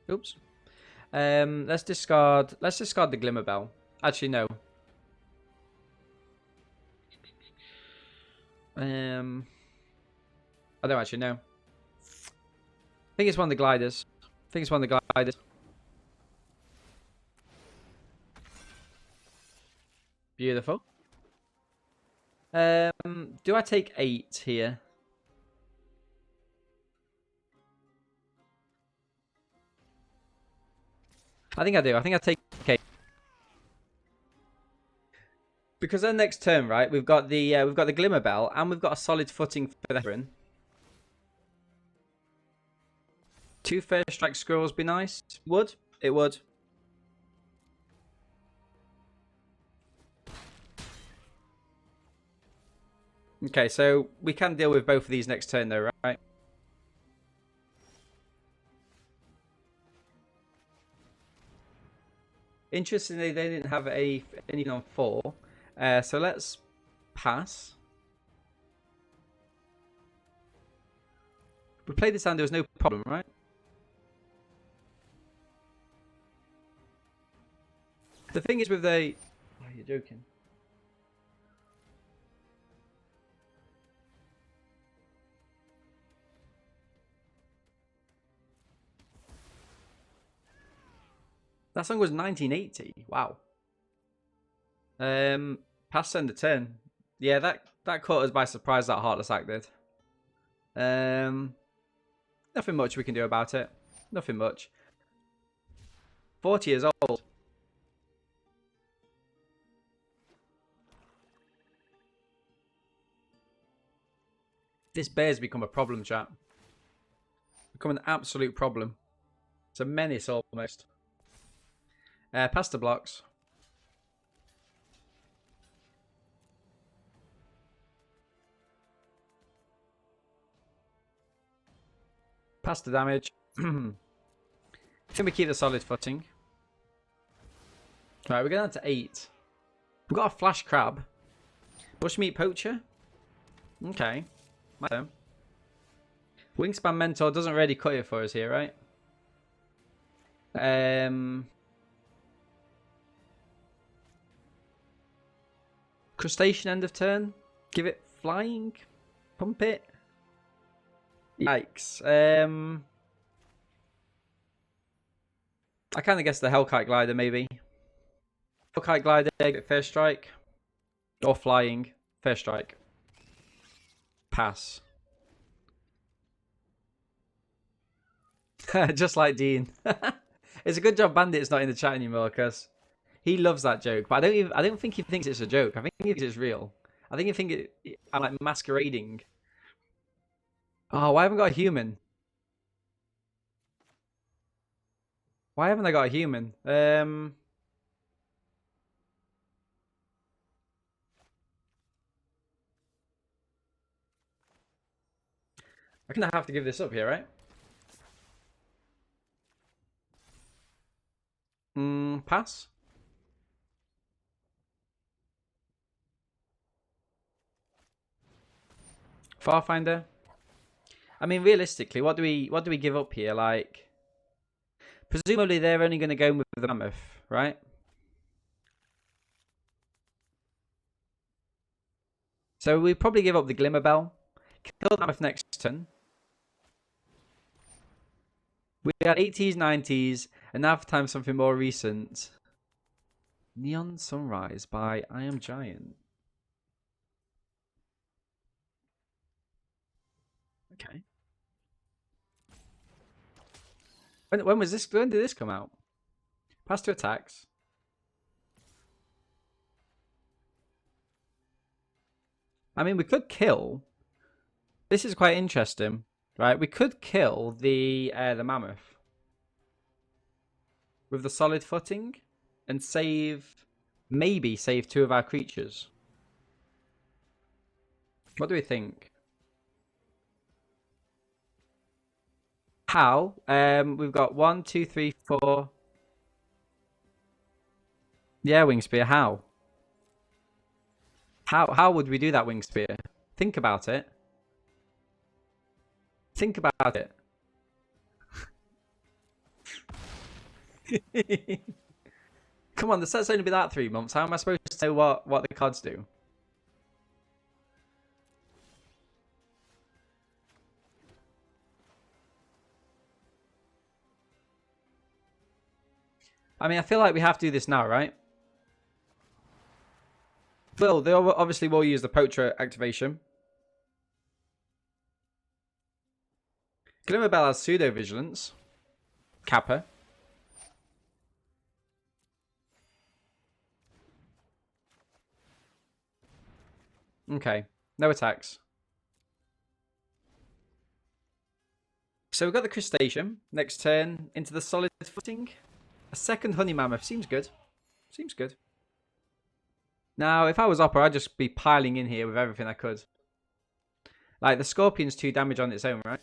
Oops. Let's discard the Glimmer Bell. Actually, no. I don't actually know. I think it's one of the gliders. Beautiful. Do I take 8 here? I think I do. I think I take 8. Because then next turn, right? We've got the Glimmer Bell, and we've got a solid footing for the Heron. 2 first strike squirrels be nice. Would it would? Okay, so we can deal with both of these next turn, though, right? Interestingly, they didn't have anything on 4, so let's pass. We played this hand, there was no problem, right? The thing is with the... Oh, you're joking. That song was 1980. Wow. Pass send a turn. Yeah, that caught us by surprise, that Heartless Act did. Nothing much we can do about it. Nothing much. 40 years old. This bear's become a problem, chat. Become an absolute problem. It's a menace almost. Pass the blocks. Pass the damage. I think we keep the solid footing. Right, we're going down to 8. We've got a flash crab. Bushmeat poacher. Okay. My turn. Wingspan mentor doesn't really cut it for us here, right? Crustacean end of turn. Give it flying. Pump it. Yikes. I kind of guess the Hellkite Glider, maybe. Hellkite Glider, first strike. Or flying, first strike. Pass. Just like Dean. It's a good job Bandit's not in the chat anymore, because he loves that joke. But I don't think he thinks it's a joke. I think he thinks it's real. I think he thinks I'm like masquerading. Oh, why haven't I got a human? Why haven't I got a human? I'm gonna have to give this up here, right? Pass. Farfinder. I mean, realistically, what do we give up here? Like, presumably they're only going to go with the Mammoth, right? So we probably give up the Glimmer Bell. Kill the Mammoth next turn. We had 80s, 90s, and now for time something more recent. Neon Sunrise by I Am Giant. Okay. When was this? When did this come out? Pass to attacks. I mean, we could kill. This is quite interesting, right? We could kill the Mammoth with the solid footing and maybe save 2 of our creatures. What do we think? How? We've got 1, 2, 3, 4. Yeah, Wingspear. How? How would we do that, Wingspear? Think about it. Think about it. Come on, the set's only been out 3 months. How am I supposed to know what the cards do? I mean, I feel like we have to do this now, right? Well, they obviously will use the poacher activation. Glimmer Bell has pseudo vigilance. Kappa. Okay, no attacks. So we've got the crustacean. Next turn, into the solid footing. A second honey mammoth. Seems good. Seems good. Now, if I was Opera, I'd just be piling in here with everything I could. Like, the scorpion's 2 damage on its own, right?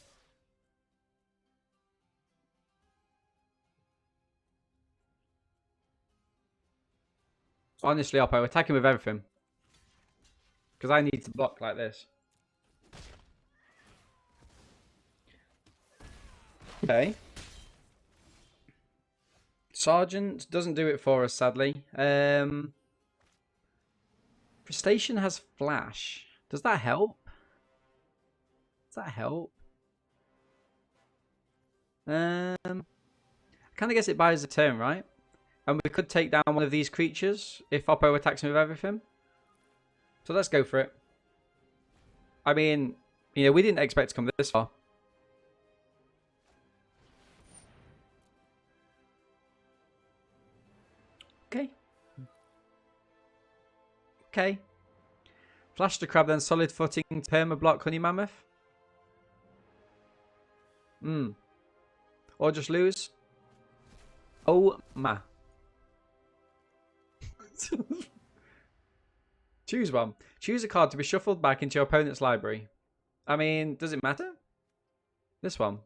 Honestly, Oppo, attacking with everything. Because I need to block like this. Okay. Sergeant doesn't do it for us, sadly. Crustacean has flash. Does that help? Does that help? I kind of guess it buys a turn, right? And we could take down one of these creatures if Oppo attacks me with everything. So let's go for it. I mean, you know, we didn't expect to come this far. Okay. Okay. Flash the crab, then solid footing, perma block, honey mammoth. Or just lose. Oh ma. Choose one. Choose a card to be shuffled back into your opponent's library. I mean, does it matter? This one.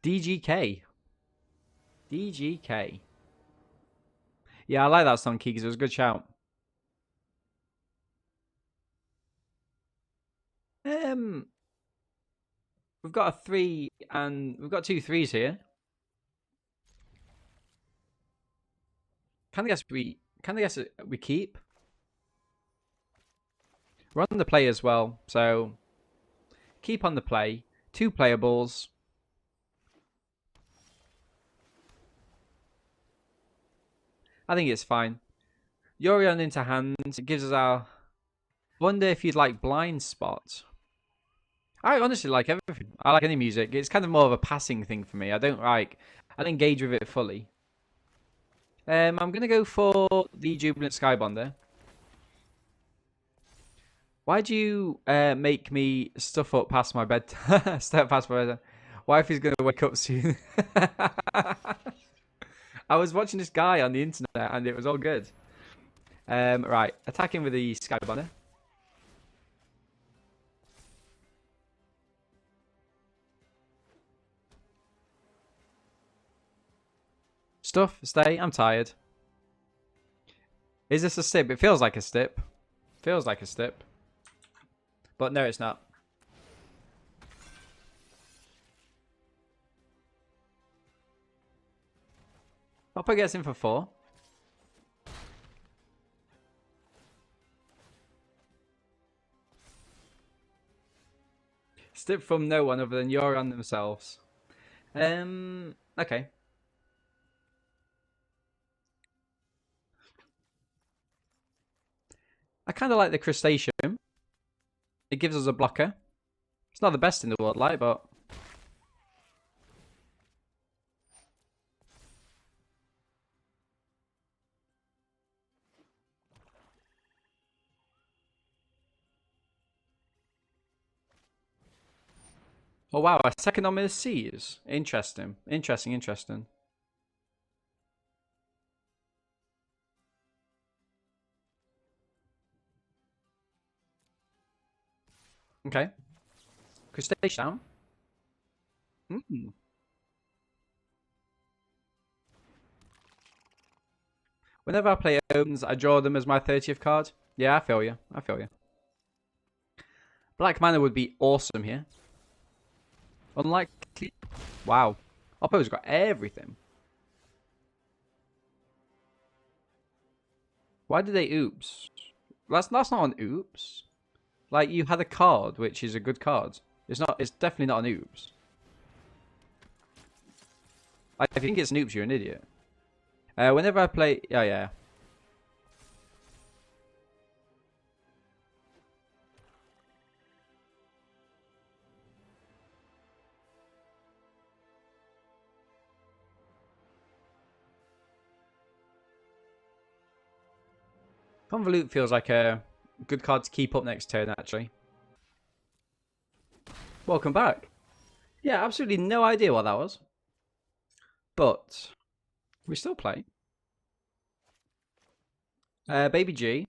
DGK. DGK. Yeah, I like that song, Key, because it was a good shout. We've got a 3 and we've got 2 3s here. Can I guess we keep? We're on the play as well, so keep on the play. 2 playables. I think it's fine. Yorion into hand. It gives us our... Wonder if you'd like Blind Spot. I honestly like everything. I like any music. It's kind of more of a passing thing for me. I don't engage with it fully. I'm going to go for the Jubilant Skybonder. Why'd you make me stuff up past my bed? Step past my bed. Wife is going to wake up soon. I was watching this guy on the internet and it was all good. Right, attacking with the Skybonder. Stuff, stay, I'm tired. Is this a stip? It feels like a stip. Feels like a stip. But no, it's not. Hopper gets in for 4. Stip from no one other than Yoran themselves. Okay. I kind of like the crustacean. It gives us a blocker. It's not the best in the world, like, but... Oh, wow. A second on the seas. Interesting. Interesting. Okay. Crustacean down. Mm. Whenever I play Omens, I draw them as my 30th card. Yeah, I feel you. I feel you. Black mana would be awesome here. Unlikely. Wow. Oppo's got everything. Why did they oops? That's not an oops. Like, you had a card, which is a good card. It's not. It's definitely not an oops. Like, if you think it's an oops, you're an idiot. Whenever I play... Oh, yeah. Convolute feels like a good card to keep up next turn, actually. Welcome back. Yeah, absolutely no idea what that was. But we still play. Baby G.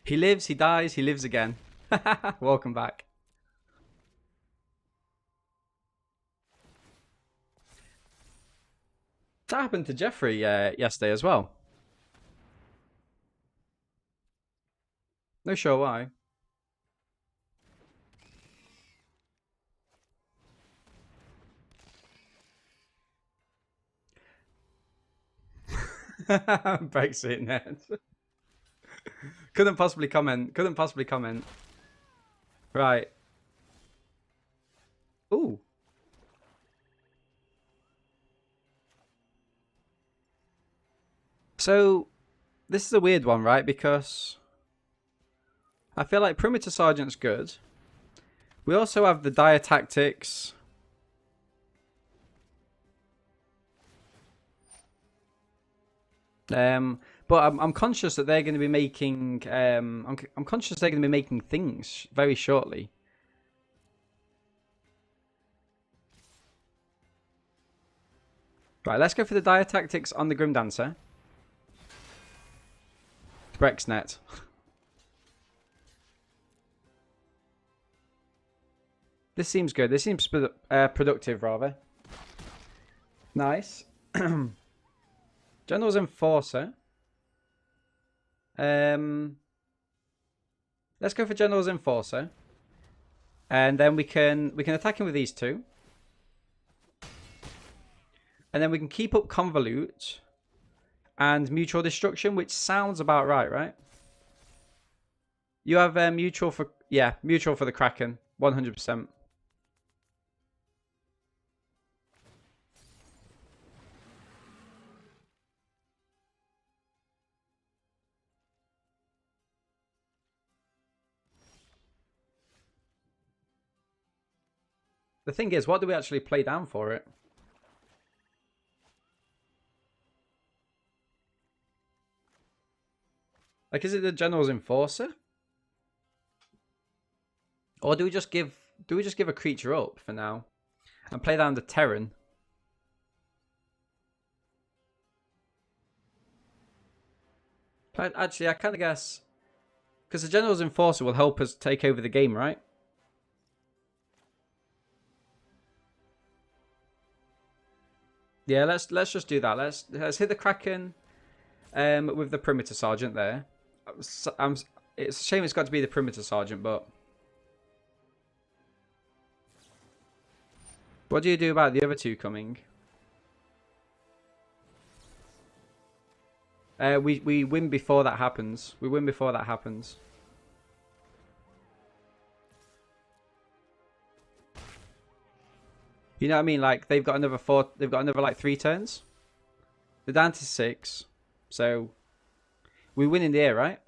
He lives, he dies, he lives again. Welcome back. That happened to Jeffrey yesterday as well. No sure why. Brexit net. Couldn't possibly comment. Couldn't possibly comment. Right. Ooh. So, this is a weird one, right? Because I feel like Perimeter Sergeant's good. We also have the Dire Tactics. But I'm conscious that they're going to be making. I'm conscious they're going to be making things very shortly. Right, let's go for the Dire Tactics on the Grim Dancer. Brexnet. This seems good. This seems productive, rather. Nice. General's Enforcer. Let's go for General's Enforcer. And then we can attack him with these two. And then we can keep up Convolute and Mutual Destruction, which sounds about right, right? You have Mutual for... Yeah, Mutual for the Kraken. 100%. The thing is, what do we actually play down for it? Like, is it the General's Enforcer? Or do we just give a creature up for now and play down the Terran? Actually, I kind of guess because the General's Enforcer will help us take over the game, right? Yeah, let's just do that. Let's hit the Kraken with the Perimeter Sergeant there. It's a shame it's got to be the Perimeter Sergeant, but what do you do about the other two coming? We win before that happens. We win before that happens. You know what I mean? Like they've got another 4. They've got another like 3 turns. They're down to 6, so we win in the air, right?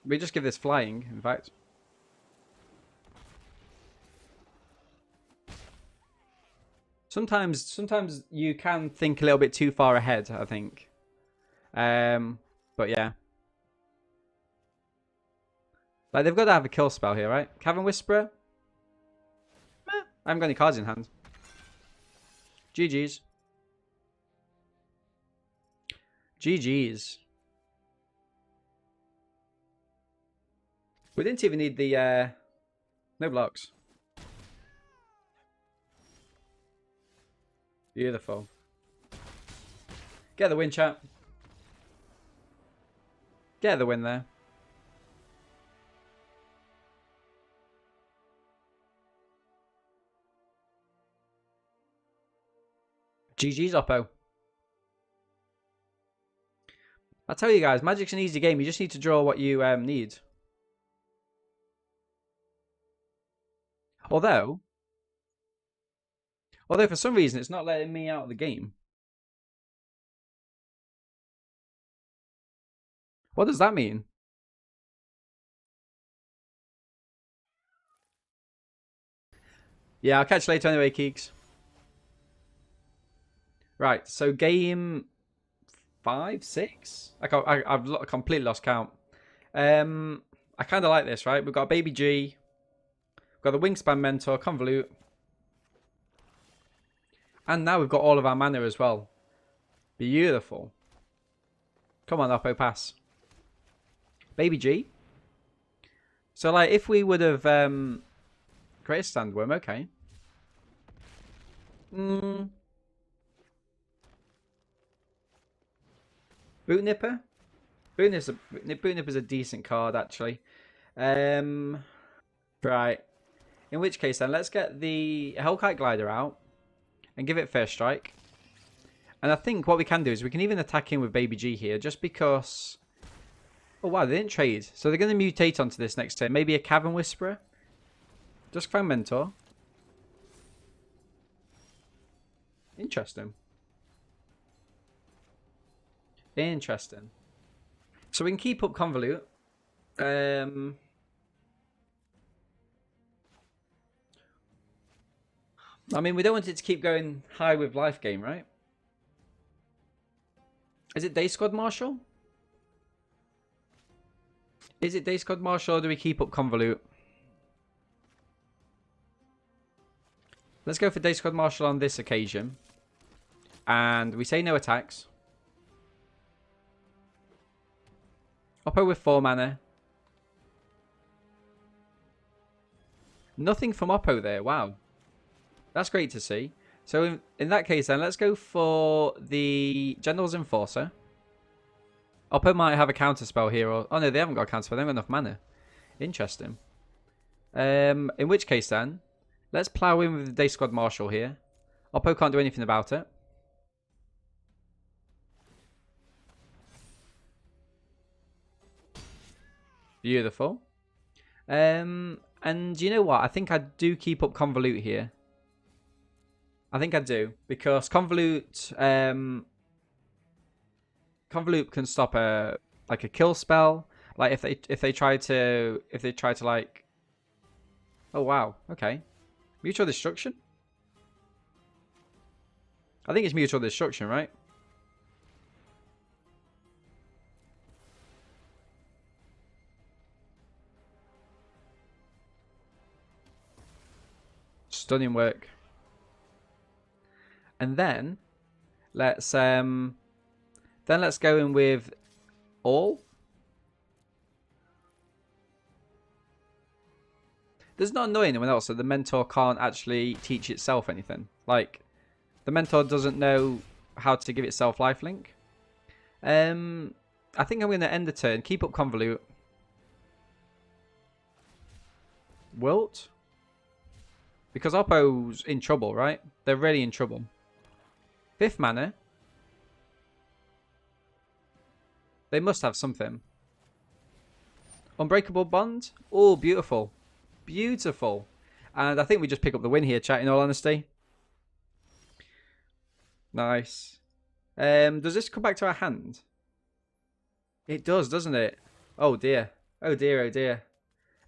We just give this flying, in fact. Sometimes you can think a little bit too far ahead, I think. But yeah. Like, they've got to have a kill spell here, right? Cavern Whisperer? I haven't got any cards in hand. GG's. GG's. We didn't even need the no blocks. Beautiful. Get the win, chat. Get the win there. GG's, Oppo. I tell you guys, Magic's an easy game. You just need to draw what you need. Although for some reason it's not letting me out of the game. What does that mean? Yeah, I'll catch you later anyway, Keeks. Right, so game 5, 6? I've completely lost count. I kind of like this, right? We've got Baby G. We've got the Wingspan Mentor, Convolute. And now we've got all of our mana as well. Beautiful. Come on, Oppo, pass. Baby G. So, like, if we would have created Sandworm, okay. Boot Nipper? Boot Nipper's a decent card, actually. Right. In which case, then, let's get the Hellkite Glider out and give it First Strike. And I think what we can do is we can even attack in with Baby G here, just because... Oh, wow, they didn't trade. So they're going to mutate onto this next turn. Maybe a Cavern Whisperer. Duskfang Mentor. Interesting. Interesting. So we can keep up Convolute. I mean, we don't want it to keep going high with life gain, right? Is it Day Squad Marshal? Is it Day Squad Marshal or do we keep up Convolute? Let's go for Day Squad Marshal on this occasion. And we say no attacks. Oppo with 4 mana. Nothing from Oppo there. Wow. That's great to see. So in that case then, let's go for the General's Enforcer. Oppo might have a counterspell here. Or, oh no, they haven't got a counterspell. They haven't got enough mana. Interesting. In which case then, let's plow in with the Day Squad Marshal here. Oppo can't do anything about it. Beautiful. And you know what? I think I do keep up Convolute here. I think I do. Because Convolute... Convolute can stop a kill spell. Like if they try to like... Oh wow, okay. Mutual Destruction? I think it's Mutual Destruction, right? Stunning work. And then let's go in with all. There's not annoying when also the mentor can't actually teach itself anything. Like the mentor doesn't know how to give itself lifelink. I think I'm going to end the turn. Keep up Convolute. Wilt. Because Oppo's in trouble, right? They're really in trouble. 5th mana. They must have something. Unbreakable Bond. Oh, beautiful. Beautiful. And I think we just pick up the win here, chat, in all honesty. Nice. Does this come back to our hand? It does, doesn't it? Oh, dear. Oh, dear, oh, dear.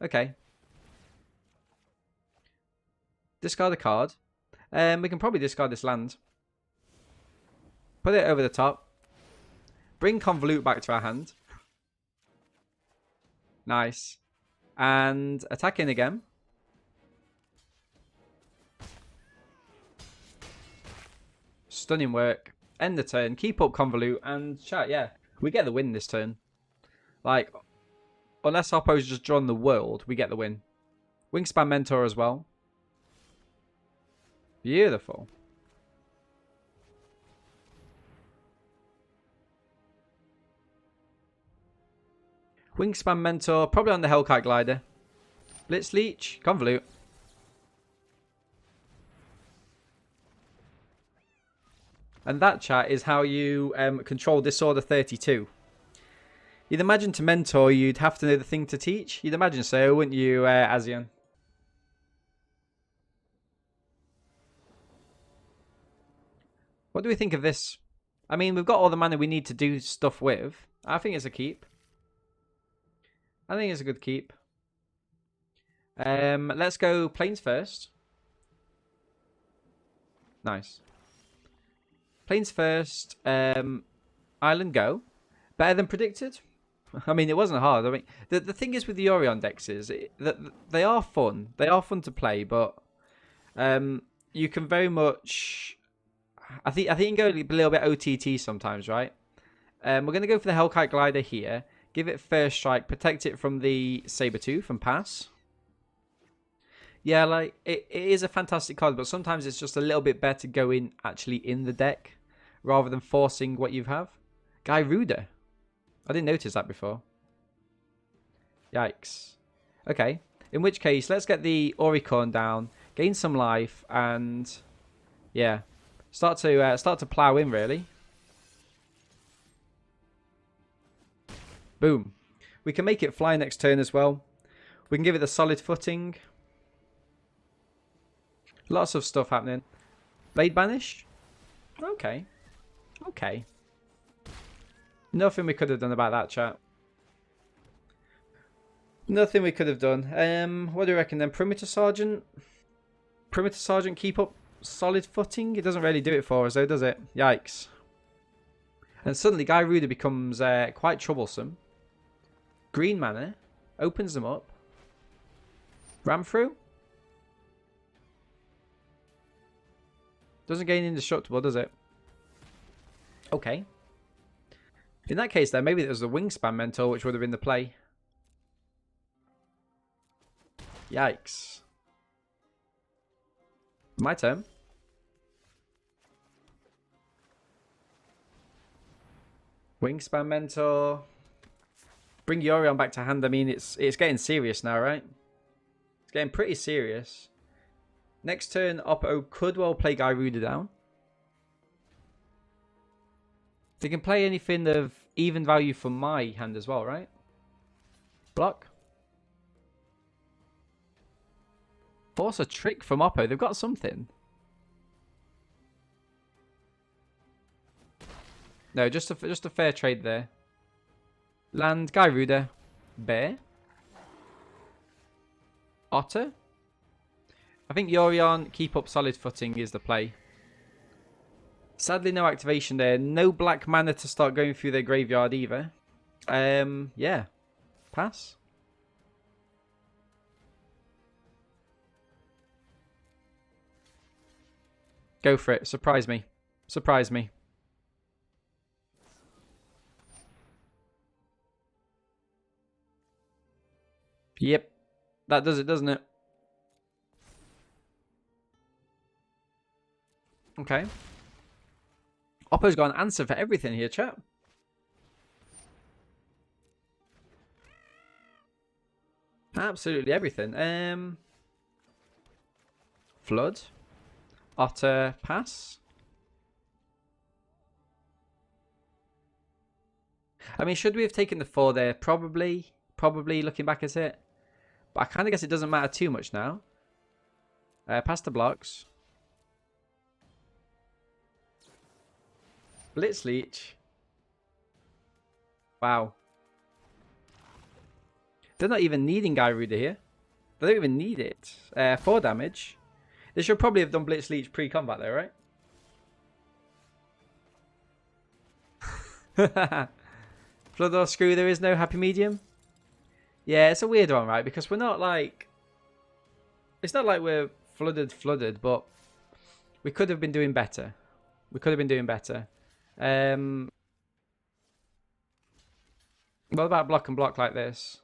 Okay. Discard a card. We can probably discard this land. Put it over the top. Bring Convolute back to our hand. Nice. And attack in again. Stunning work. End the turn. Keep up Convolute. And chat, yeah. We get the win this turn. Like, unless Oppo's just drawn the world, we get the win. Wingspan Mentor as well. Beautiful. Wingspan Mentor, probably on the Hellkite Glider. Blitz Leech, Convolute. And that, chat, is how you control Disorder 32. You'd imagine to mentor, you'd have to know the thing to teach. You'd imagine so, wouldn't you, Asian? What do we think of this? I mean, we've got all the mana we need to do stuff with. I think it's a keep. I think it's a good keep. Let's go Plains first. Nice. Plains first. Island go. Better than predicted. I mean, it wasn't hard. I mean, the thing is with the Orion decks is that they are fun. They are fun to play, but you can very much. I think you can go a little bit OTT sometimes, right? We're gonna go for the Hellkite Glider here. Give it first strike. Protect it from the Sabertooth from pass. Yeah, like it is a fantastic card, but sometimes it's just a little bit better going actually in the deck rather than forcing what you have. Guy Ruder. I didn't notice that before. Yikes. Okay. In which case, let's get the Oricorn down, gain some life, and yeah, start to plow in really. Boom. We can make it fly next turn as well. We can give it a solid footing. Lots of stuff happening. Blade Banish? Okay. Okay. Nothing we could have done about that, chat. Nothing we could have done. What do you reckon then? Perimeter Sergeant? Perimeter Sergeant keep up solid footing? It doesn't really do it for us though, does it? Yikes. And suddenly Guy Ruder becomes quite troublesome. Green mana. Opens them up. Ram through? Doesn't gain indestructible, does it? Okay. In that case, then, maybe there's a Wingspan Mentor, which would have been the play. Yikes. My turn. Wingspan Mentor. Bring Yorion back to hand. I mean, it's getting serious now, right? It's getting pretty serious. Next turn, Oppo could well play Guy Ruder down. They can play anything of even value from my hand as well, right? Block. Force a trick from Oppo. They've got something. No, just a fair trade there. Land, Guy Ruder. Bear. Otter. I think Yorion, keep up solid footing is the play. Sadly, no activation there. No black mana to start going through their graveyard either. Yeah. Pass. Go for it. Surprise me. Surprise me. Yep. That does it, doesn't it? Okay. Oppo's got an answer for everything here, chap. Absolutely everything. Flood. Otter, pass. I mean, should we have taken the 4 there? Probably. Probably, looking back at it. But I kind of guess it doesn't matter too much now. Pass the blocks. Blitz Leech. Wow. They're not even needing Guy Ruder here. They don't even need it. 4 damage. They should probably have done Blitz Leech pre-combat there, right? Flood or screw, there is no happy medium. Yeah, it's a weird one, right? Because we're not like... It's not like we're flooded, but we could have been doing better. We could have been doing better. What about block and block like this?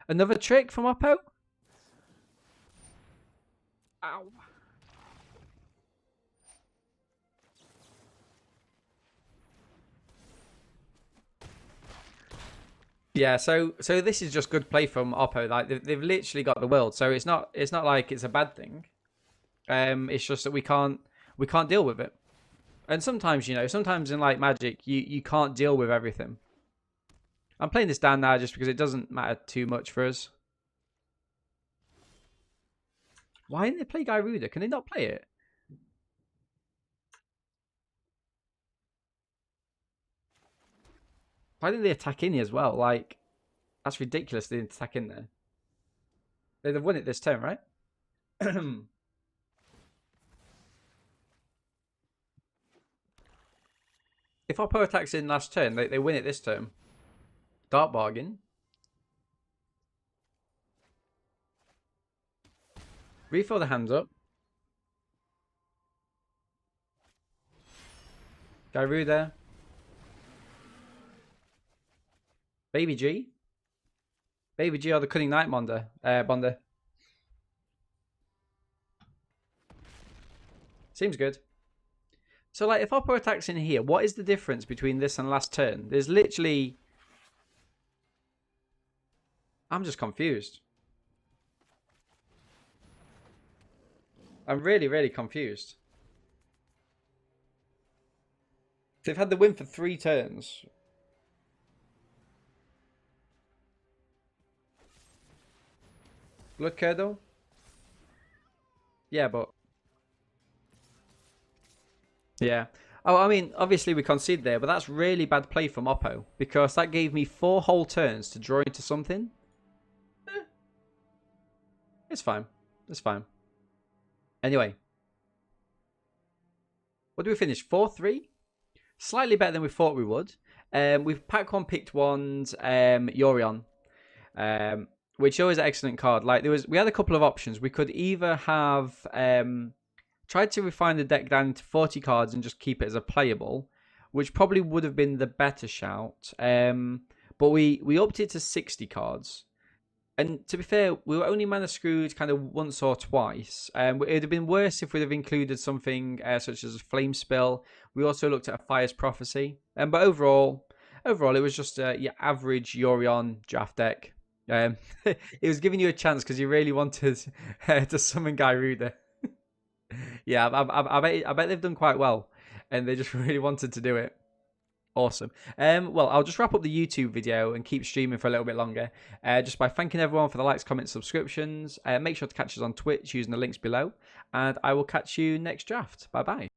Another trick from Oppo? Ow. Yeah, so this is just good play from Oppo. Like they've literally got the world, so it's not like it's a bad thing. It's just that we can't deal with it. And sometimes, sometimes in like Magic, you can't deal with everything. I'm playing this down now just because it doesn't matter too much for us. Why didn't they play Gyruda? Can they not play it? Why didn't they attack in as well? Like, that's ridiculous. They didn't attack in there. They'd have won it this turn, right? If Oppo attacks in last turn, they win it this turn. Dark bargain. Refill the hands up. Gyruda. Baby G. Baby G or the Cunning Knight Bonder. Seems good. So, like, if Oppo attacks in here, what is the difference between this and last turn? There's literally... I'm just confused. I'm really, really confused. They've had the win for 3 turns. Blood Curdle? Yeah, but... Yeah. Oh, I mean, obviously we conceded there, but that's really bad play from Oppo. Because that gave me 4 whole turns to draw into something. It's fine. It's fine. Anyway. What do we finish? 4-3? Slightly better than we thought we would. We've pack 1 picked ones, Yorion. Which always an excellent card. Like we had a couple of options. We could either have tried to refine the deck down into 40 cards and just keep it as a playable, which probably would have been the better shout. But we upped it to 60 cards. And to be fair, we were only mana screwed kind of once or twice. It would have been worse if we'd have included something such as a Flame Spill. We also looked at a Fire's Prophecy. But overall, it was just your average Yorion draft deck. It was giving you a chance because you really wanted to summon Gyruda. Yeah, I bet they've done quite well, and they just really wanted to do it. Awesome. Well, I'll just wrap up the YouTube video and keep streaming for a little bit longer. Just by thanking everyone for the likes, comments, subscriptions. Make sure to catch us on Twitch using the links below, and I will catch you next draft. Bye bye.